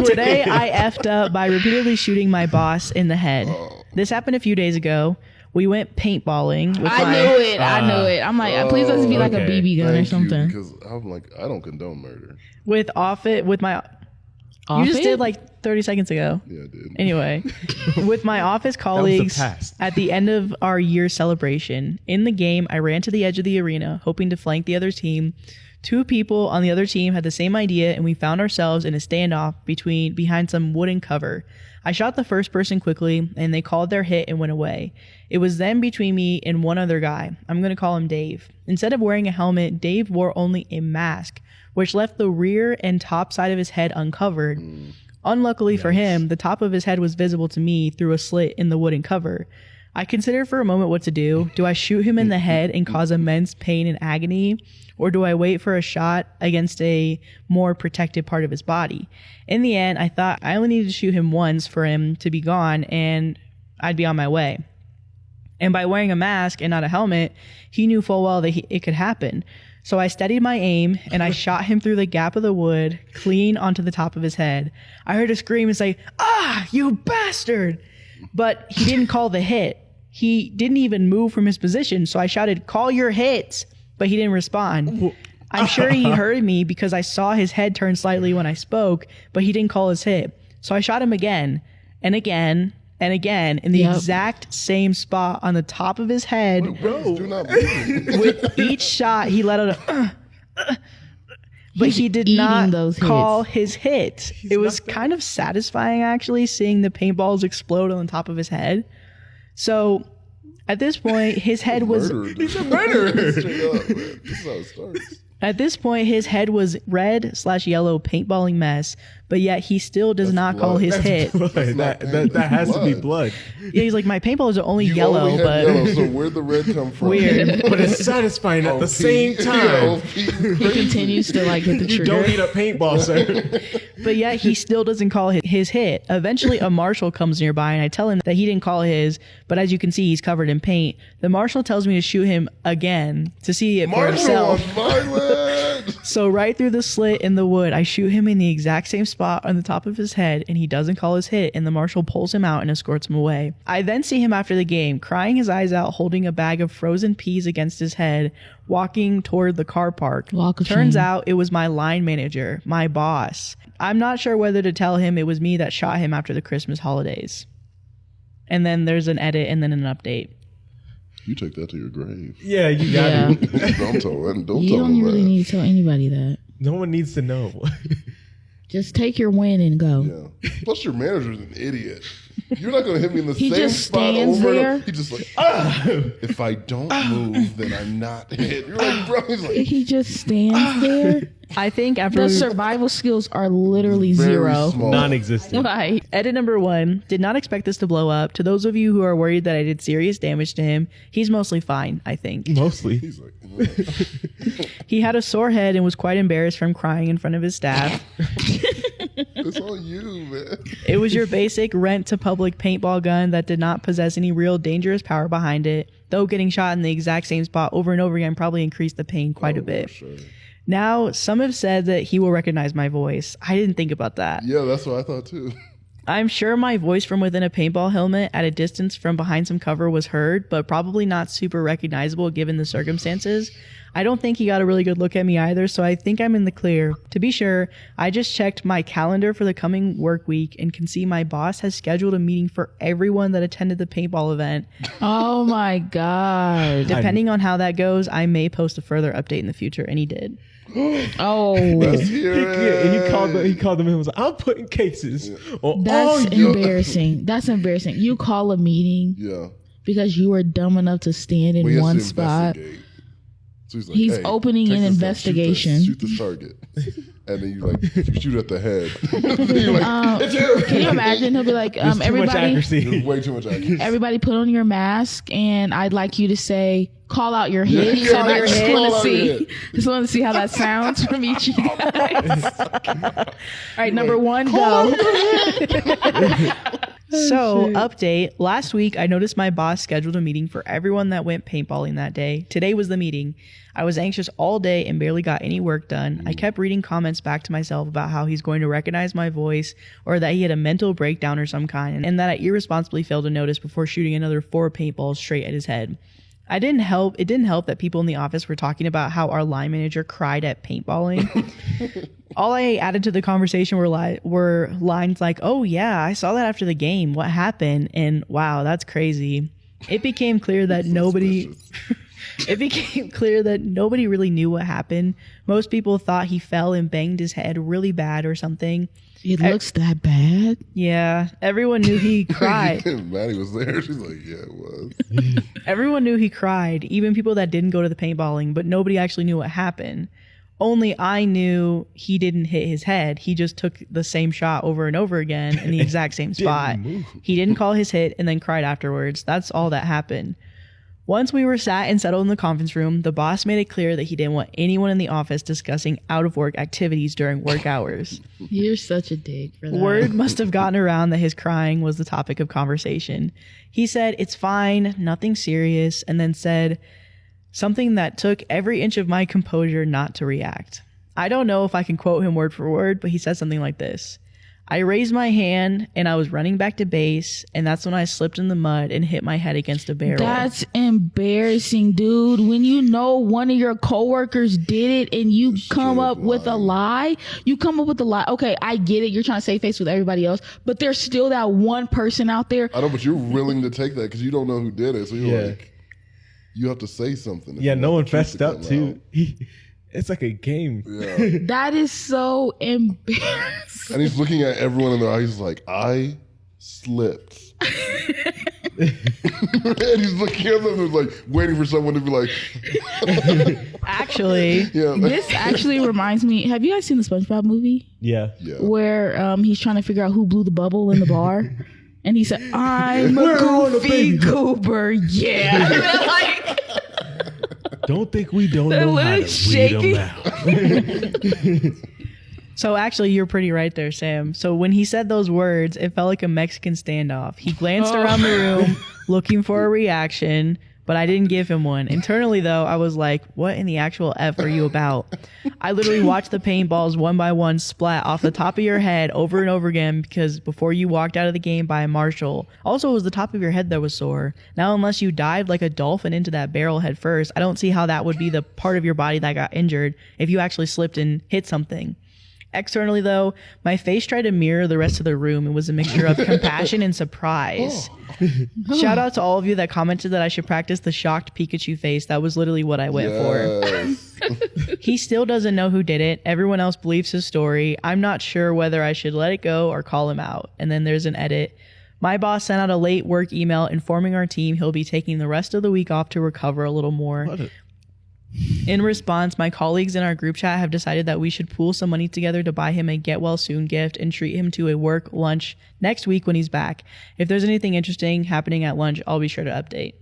Today, I effed up by repeatedly shooting my boss in the head. This happened a few days ago. We went paintballing. I knew it. I'm like, please let's be like a BB gun or something. Because I'm like, I don't condone murder. With my... You just did like 30 seconds ago. Yeah, I did. Anyway, with my office colleagues at the end of our year celebration, in the game, I ran to the edge of the arena, hoping to flank the other team. 2 people on the other team had the same idea, and we found ourselves in a standoff behind some wooden cover. I shot the first person quickly, and they called their hit and went away. It was then between me and one other guy. I'm going to call him Dave. Instead of wearing a helmet, Dave wore only a mask, which left the rear and top side of his head uncovered. Unluckily for him, the top of his head was visible to me through a slit in the wooden cover. I considered for a moment what to do. Do I shoot him in the head and cause immense pain and agony? Or do I wait for a shot against a more protected part of his body? In the end, I thought I only needed to shoot him once for him to be gone and I'd be on my way. And by wearing a mask and not a helmet, he knew full well that it could happen. So I steadied my aim and I shot him through the gap of the wood, clean onto the top of his head. I heard a scream and say, "Ah, you bastard!" But he didn't call the hit. He didn't even move from his position. So I shouted, "Call your hits!" But he didn't respond. I'm sure he heard me because I saw his head turn slightly when I spoke, but he didn't call his hit. So I shot him again and again and again in the exact same spot on the top of his head. With each shot, he let out a but he did not call his hit. It was kind of satisfying, actually, seeing the paintballs explode on the top of his head. So at this point, his head was... He's a murderer. This is how it starts. At this point, his head was red/yellow paintballing mess, but yet he still does not call his hit. That has to be blood. Yeah, he's like, my paintballs are only yellow, but... Yellow, so where'd the red come from? Weird. But it's satisfying at the same time. He continues to like hit the trigger. You don't need a paintball, sir. But yet he still doesn't call his hit. Eventually, a marshal comes nearby, and I tell him that he didn't call his, but as you can see, he's covered in paint. The marshal tells me to shoot him again to see it for himself. So right through the slit in the wood, I shoot him in the exact same spot on the top of his head, and he doesn't call his hit, and the marshal pulls him out and escorts him away. I then see him after the game, crying his eyes out, holding a bag of frozen peas against his head, walking toward the car park. Turns out it was my line manager, my boss. I'm not sure whether to tell him it was me that shot him after the Christmas holidays. And then there's an edit and then an update. You take that to your grave. Yeah, you got it. Don't tell him. You don't really need to tell anybody that. No one needs to know. Just take your win and go. Yeah. Plus, your manager's an idiot. You're not going to hit me in the he same just spot stands over there. and over. He's just like, if I don't move, then I'm not hit. You're like, bro. He's like, he just stands there. I think after the survival skills are literally zero. small. Non-existent. Right. Edit number 1. Did not expect this to blow up. To those of you who are worried that I did serious damage to him, he's mostly fine, I think. Mostly. He's like, He had a sore head and was quite embarrassed from crying in front of his staff. it's all you, man. It was your basic rent-to-public paintball gun that did not possess any real dangerous power behind it, though getting shot in the exact same spot over and over again probably increased the pain quite a bit. Sure. Now, some have said that he will recognize my voice. I didn't think about that. Yeah, that's what I thought too. I'm sure my voice from within a paintball helmet at a distance from behind some cover was heard, but probably not super recognizable given the circumstances. I don't think he got a really good look at me either, so I think I'm in the clear. To be sure, I just checked my calendar for the coming work week and can see my boss has scheduled a meeting for everyone that attended the paintball event. Oh my God. Depending on how that goes, I may post a further update in the future, and he did. Oh, Let's hear it. And he called them and was like, I'm putting cases. On that's embarrassing. That's embarrassing. You call a meeting because you were dumb enough to stand in one spot. So he's like, he's opening an investigation. Shoot the target. And then you shoot at the head. You're like, it's him. Can you imagine? He'll be like, everybody, there's way too much accuracy. Everybody put on your mask, and I'd like you to say, call out your hit. Yeah, I just want to see how that sounds from each of you guys. All right, number 1, go. So, update. Last week, I noticed my boss scheduled a meeting for everyone that went paintballing that day. Today was the meeting. I was anxious all day and barely got any work done. I kept reading comments back to myself about how he's going to recognize my voice or that he had a mental breakdown or some kind and that I irresponsibly failed to notice before shooting another 4 paintballs straight at his head. It didn't help that people in the office were talking about how our line manager cried at paintballing. All I added to the conversation were lines like, "Oh yeah, I saw that after the game. What happened?" And "Wow, that's crazy." It became clear that nobody really knew what happened. Most people thought he fell and banged his head really bad or something. It looks that bad? Yeah. Everyone knew he cried. Maddie was there. She's like, yeah, it was. Everyone knew he cried, even people that didn't go to the paintballing, but nobody actually knew what happened. Only I knew he didn't hit his head. He just took the same shot over and over again in the exact same spot. He didn't call his hit and then cried afterwards. That's all that happened. Once we were sat and settled in the conference room, the boss made it clear that he didn't want anyone in the office discussing out-of-work activities during work hours. You're such a dick for that. Word must have gotten around that his crying was the topic of conversation. He said, "It's fine, nothing serious," and then said something that took every inch of my composure not to react. I don't know if I can quote him word for word, but he said something like this. "I raised my hand and I was running back to base, and that's when I slipped in the mud and hit my head against a barrel." That's embarrassing, dude. When you know one of your coworkers did it and you come up with a lie. Okay, I get it. You're trying to save face with everybody else, but there's still that one person out there. I know, but you're willing to take that because you don't know who did it. So you're like, you have to say something. Yeah, no one fessed up too. It's like a game. Yeah. That is so embarrassing. And he's looking at everyone in their eyes like, I slipped. And he's looking at them and like waiting for someone to be like, actually, this actually reminds me. Have you guys seen the SpongeBob movie? Yeah. Where he's trying to figure out who blew the bubble in the bar. And he said, "I'm a goofy goober." Yeah. Like, don't think we don't know how to shaking. weed them out. So actually, you're pretty right there, Sam. So when he said those words, it felt like a Mexican standoff. He glanced around the room looking for a reaction, but I didn't give him one. Internally, though, I was like, what in the actual F are you about? I literally watched the paintballs one by one splat off the top of your head over and over again because before you walked out of the game by a marshal. Also, it was the top of your head that was sore. Now, unless you dived like a dolphin into that barrel head first, I don't see how that would be the part of your body that got injured if you actually slipped and hit something. Externally, though, my face tried to mirror the rest of the room. It was a mixture of compassion and surprise. Shout out to all of you that commented that I should practice the shocked Pikachu face. That was literally what I went for. He still doesn't know who did it. Everyone else believes his story. I'm not sure whether I should let it go or call him out. And then there's an edit. My boss sent out a late work email informing our team he'll be taking the rest of the week off to recover a little more. In response, my colleagues in our group chat have decided that we should pool some money together to buy him a get well soon gift and treat him to a work lunch next week when he's back. If there's anything interesting happening at lunch, I'll be sure to update.